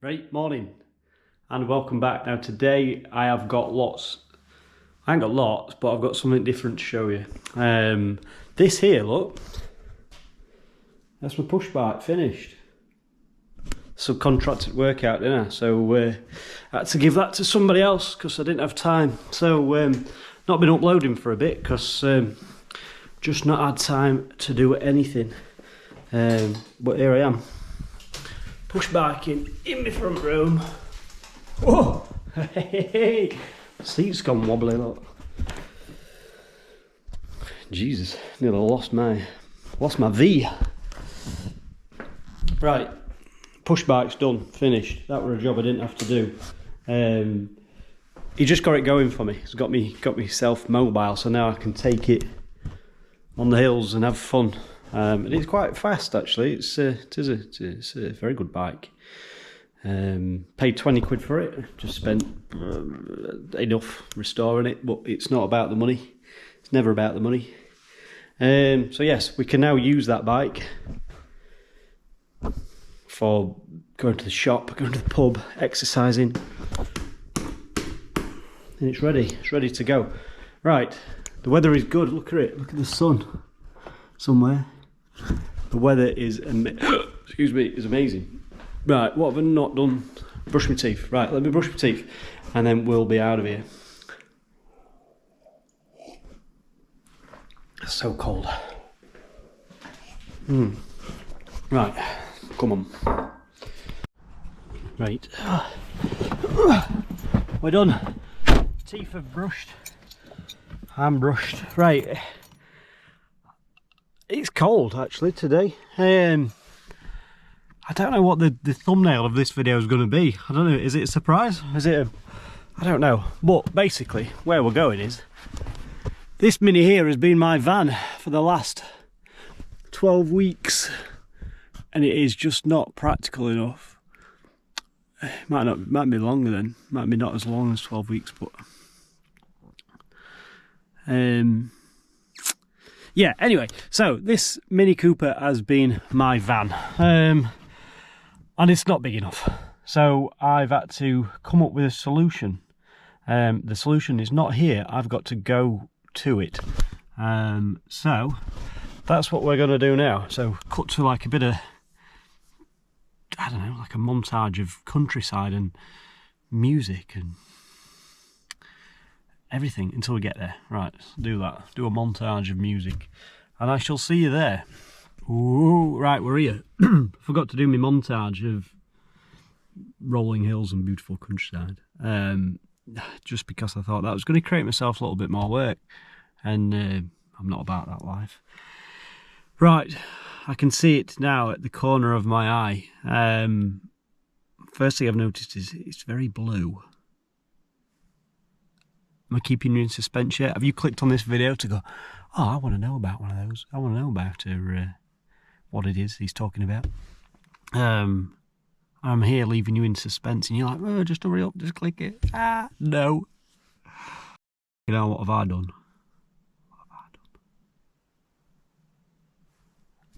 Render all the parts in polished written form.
Right, morning and welcome back. Now today I have got I ain't got lots, but I've got something different to show you. This here, look, that's my push bike finished. Subcontracted workout, didn't I? So I had to give that to somebody else because I didn't have time. So not been uploading for a bit because just not had time to do anything. But here I am. Push biking in my front room. Oh, hey, seat's gone wobbly, look. Jesus, nearly lost my V. Right, push bike's done, finished. That was a job I didn't have to do. He just got it going for me. It's got me self-mobile, so now I can take it on the hills and have fun. And it's quite fast actually. It's a very good bike. Paid 20 quid for it. Just spent enough restoring it, but it's not about the money. It's never about the money. So yes, we can now use that bike for going to the shop, going to the pub, exercising, and it's ready to go. Right, the weather is good. Look at it. Look at the sun somewhere. The weather is is amazing. Right, what have I not done? Brush my teeth. Right, let me brush my teeth and then we'll be out of here. It's so cold. Right, come on. Right. We're done. Teeth have brushed. I'm brushed. Right. It's cold actually today. I don't know what the thumbnail of this video is going to be. I don't know, is it a surprise? Is it I don't know. But basically where we're going is, this Mini here has been my van for the last 12 weeks and it is just not practical enough. It might be longer then, might be not as long as 12 weeks, but yeah, anyway, so this Mini Cooper has been my van, and it's not big enough. So I've had to come up with a solution. The solution is not here, I've got to go to it. So that's what we're going to do now. So cut to like a bit of, I don't know, like a montage of countryside and music and everything until we get there. Right, let's do that. Do a montage of music and I shall see you there. Ooh, right, we're here. Forgot to do my montage of rolling hills and beautiful countryside, just because I thought that was going to create myself a little bit more work, and I'm not about that life. Right, I can see it now at the corner of my eye. First thing I've noticed is it's very blue. Am I keeping you in suspense yet? Have you clicked on this video to go, oh, I want to know about one of those. I want to know about what it is he's talking about. I'm here leaving you in suspense and you're like, oh, just hurry up, just click it. Ah, no. You know, what have I done? What have I done?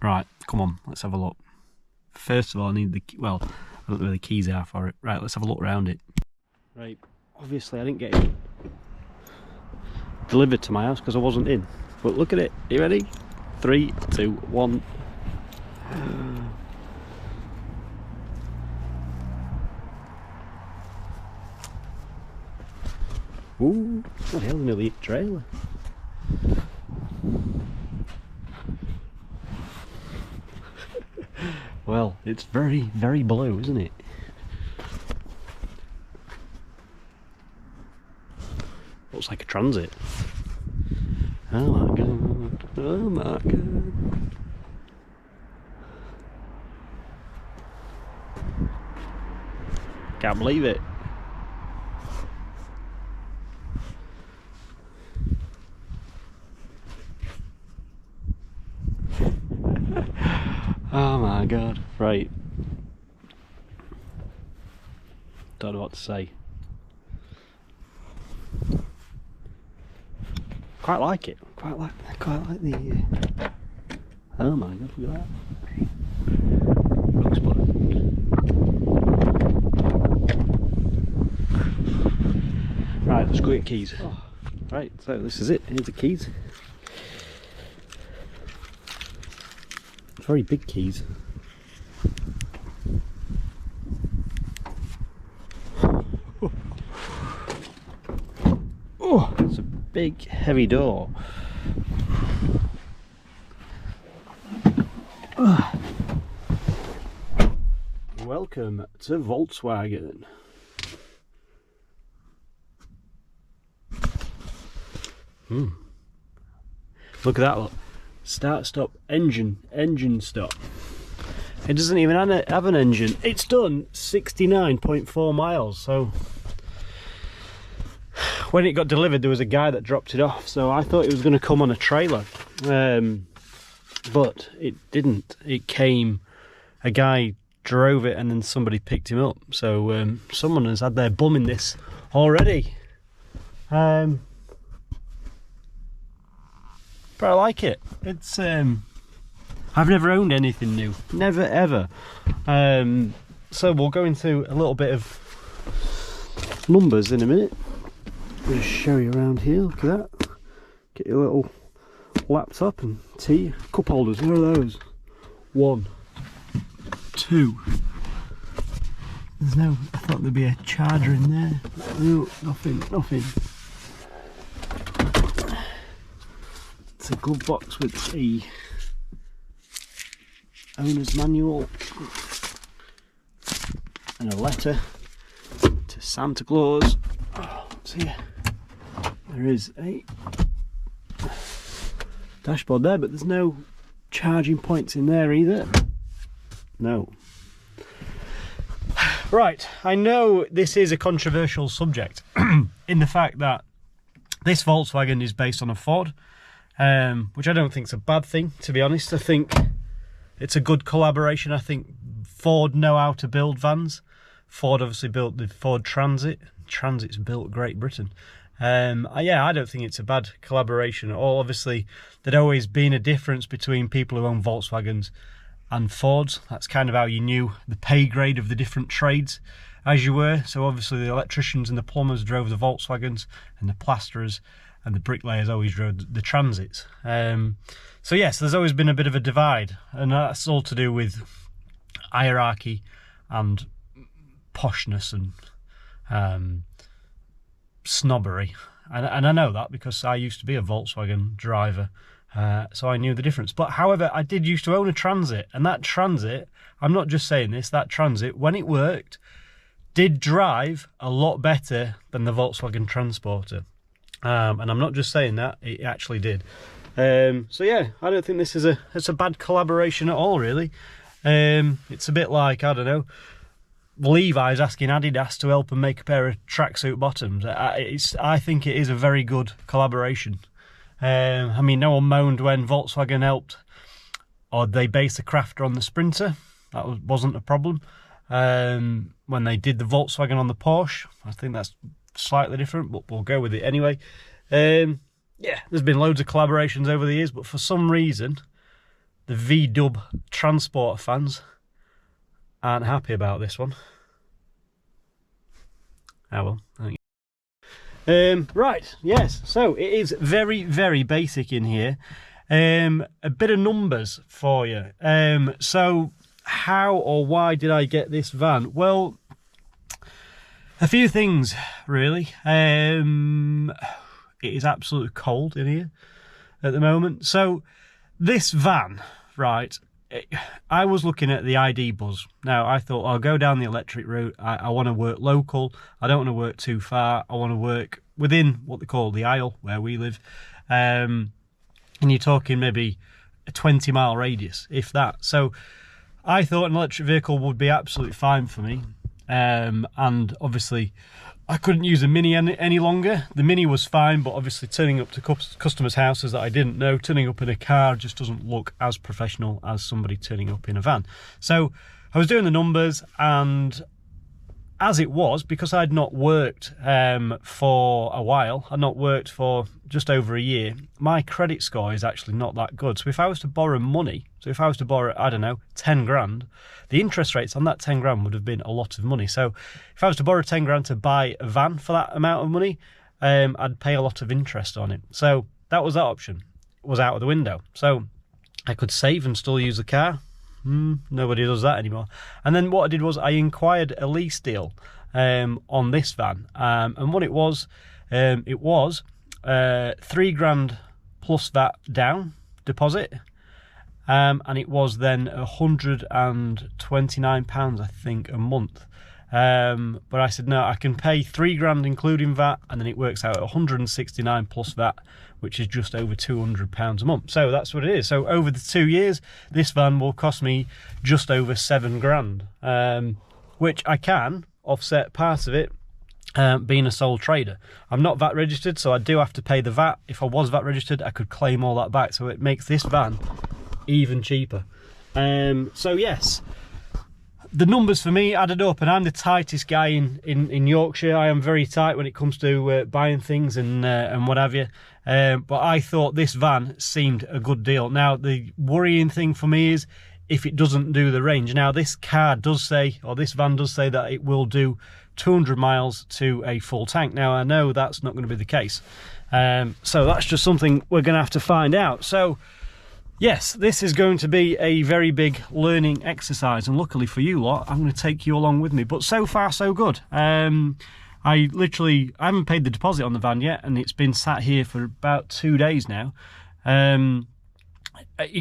Right, come on, let's have a look. First of all, I need the key. Well, I don't know where the keys are for it. Right, let's have a look around it. Right, obviously I didn't get it delivered to my house because I wasn't in. But look at it. Are you ready? 3, 2, 1. Ooh, what the hell, nearly hit a trailer. Well, it's very, very blue, isn't it? Looks like a transit. Oh my god, oh my god. Can't believe it. Oh my god, right. Don't know what to say. Quite like it. Quite like the. Oh my god! Look at that. Looks good. Let's go get keys. Oh, right, so this is it. Here's the keys. Very big keys. Oh, it's a big, heavy door. Welcome to Volkswagen. Look at that, look. Start, stop, engine stop. It doesn't even have an engine. It's done 69.4 miles, so when it got delivered there was a guy that dropped it off, so I thought it was going to come on a trailer, but it didn't. It came, a guy drove it and then somebody picked him up, so someone has had their bum in this already. But I like it. It's I've never owned anything new, never ever. So we'll go into a little bit of numbers in a minute. I'll just show you around here. Look at that. Get your little laptop and tea. Cup holders, where are those? 1, 2. There's no, I thought there'd be a charger in there. No, nothing. It's a glove box with a owner's manual and a letter to Santa Claus. Oh, see, there is a dashboard there, but there's no charging points in there either. No. Right, I know this is a controversial subject in the fact that this Volkswagen is based on a Ford, which I don't think is a bad thing, to be honest. I think it's a good collaboration. I think Ford know how to build vans. Ford obviously built the Ford Transit. Transit's built Great Britain. Yeah, I don't think it's a bad collaboration at all. Obviously, there'd always been a difference between people who own Volkswagens and Fords. That's kind of how you knew the pay grade of the different trades as you were. So obviously the electricians and the plumbers drove the Volkswagens, and the plasterers and the bricklayers always drove the Transits. So yes, there's always been a bit of a divide, and that's all to do with hierarchy and poshness and snobbery. And I know that because I used to be a Volkswagen driver, so I knew the difference. But however, I did used to own a Transit, and that Transit, I'm not just saying this, that Transit, when it worked, did drive a lot better than the Volkswagen Transporter. And I'm not just saying that, it actually did. So yeah, I don't think this is a bad collaboration at all, really. It's a bit like, I don't know, Levi's asking Adidas to help them make a pair of tracksuit bottoms. I think it is a very good collaboration. I mean, no one moaned when Volkswagen helped, or they based the Crafter on the Sprinter. That wasn't a problem. When they did the Volkswagen on the Porsche, I think that's slightly different, but we'll go with it anyway. Yeah, there's been loads of collaborations over the years, but for some reason the V-dub Transporter fans aren't happy about this one. Oh well, thank you. Right, yes, so it is very, very basic in here. A bit of numbers for you. So how or why did I get this van? Well, a few things, really. It is absolutely cold in here at the moment. So this van, right, I was looking at the ID Buzz. Now, I thought I'll go down the electric route. I want to work local. I don't want to work too far. I want to work within what they call the Isle, where we live. And you're talking maybe a 20-mile radius, if that. So I thought an electric vehicle would be absolutely fine for me. And obviously I couldn't use a Mini any longer. The Mini was fine, but obviously turning up to customers' houses that I didn't know, turning up in a car just doesn't look as professional as somebody turning up in a van. So I was doing the numbers, and as it was, because I'd not worked for a while, I'd not worked for just over a year, my credit score is actually not that good. So if I was to borrow money, so if I was to borrow, I don't know, 10 grand, the interest rates on that 10 grand would have been a lot of money. So if I was to borrow 10 grand to buy a van for that amount of money, I'd pay a lot of interest on it. So that was that option, was out of the window. So I could save and still use the car. Nobody does that anymore. And then what I did was I inquired a lease deal on this van, and what it was £3,000 plus that down deposit, and it was then £129 I think a month. But I said no, I can pay £3,000 including VAT, and then it works out at 169 plus VAT, which is just over £200 a month. So that's what it is. So over the 2 years, this van will cost me just over £7,000, which I can offset part of it being a sole trader. I'm not VAT registered, so I do have to pay the VAT. If I was VAT registered, I could claim all that back, so it makes this van even cheaper. So yes, the numbers for me added up, and I'm the tightest guy in Yorkshire. I am very tight when it comes to buying things and what have you. But I thought this van seemed a good deal. Now, the worrying thing for me is if it doesn't do the range. Now, this car does say, or this van does say, that it will do 200 miles to a full tank. Now, I know that's not going to be the case. So that's just something we're going to have to find out. So yes, this is going to be a very big learning exercise, and luckily for you lot, I'm going to take you along with me. But so far, so good. I haven't paid the deposit on the van yet, and it's been sat here for about 2 days now. I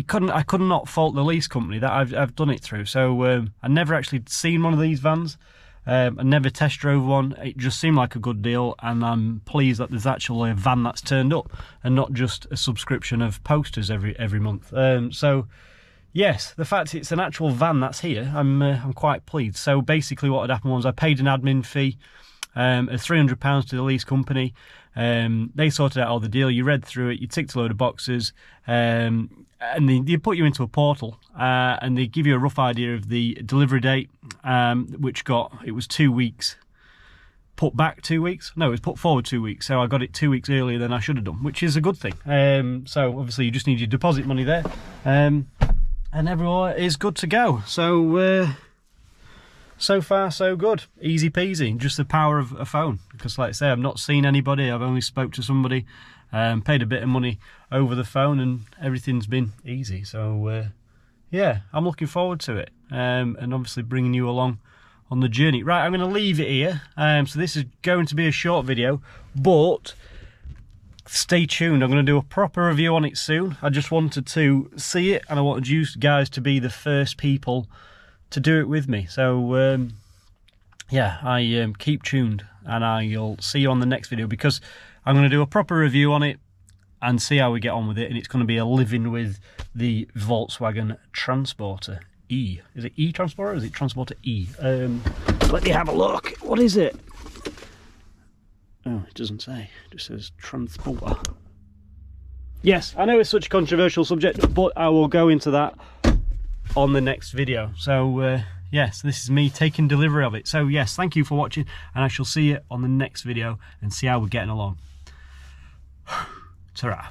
could not fault the lease company that I've done it through. So I never actually seen one of these vans. I never test drove one. It just seemed like a good deal, and I'm pleased that there's actually a van that's turned up and not just a subscription of posters every month. So yes, the fact it's an actual van that's here, I'm quite pleased. So basically what had happened was I paid an admin fee of £300 to the lease company. They sorted out all the deal. You read through it, you ticked a load of boxes, and they put you into a portal, and they give you a rough idea of the delivery date, it was 2 weeks. Put back 2 weeks? No, it was put forward 2 weeks. So I got it 2 weeks earlier than I should have done, which is a good thing. So obviously you just need your deposit money there, and everyone is good to go. So so far so good, easy peasy. Just the power of a phone, because like I say, I've not seen anybody. I've only spoke to somebody, paid a bit of money over the phone, and everything's been easy. So yeah, I'm looking forward to it, and obviously bringing you along on the journey. Right, I'm going to leave it here. So this is going to be a short video, but stay tuned. I'm going to do a proper review on it soon. I just wanted to see it, and I wanted you guys to be the first people to do it with me. So yeah, keep tuned, and I'll see you on the next video, because I'm going to do a proper review on it and see how we get on with it. And it's going to be a living with the Volkswagen Transporter E. Is it E Transporter, or is it Transporter E? Let me have a look. What is it? Oh, it doesn't say. It just says Transporter. Yes, I know it's such a controversial subject, but I will go into that on the next video. So yes, this is me taking delivery of it. So yes, thank you for watching, and I shall see you on the next video and see how we're getting along. Ta-ra.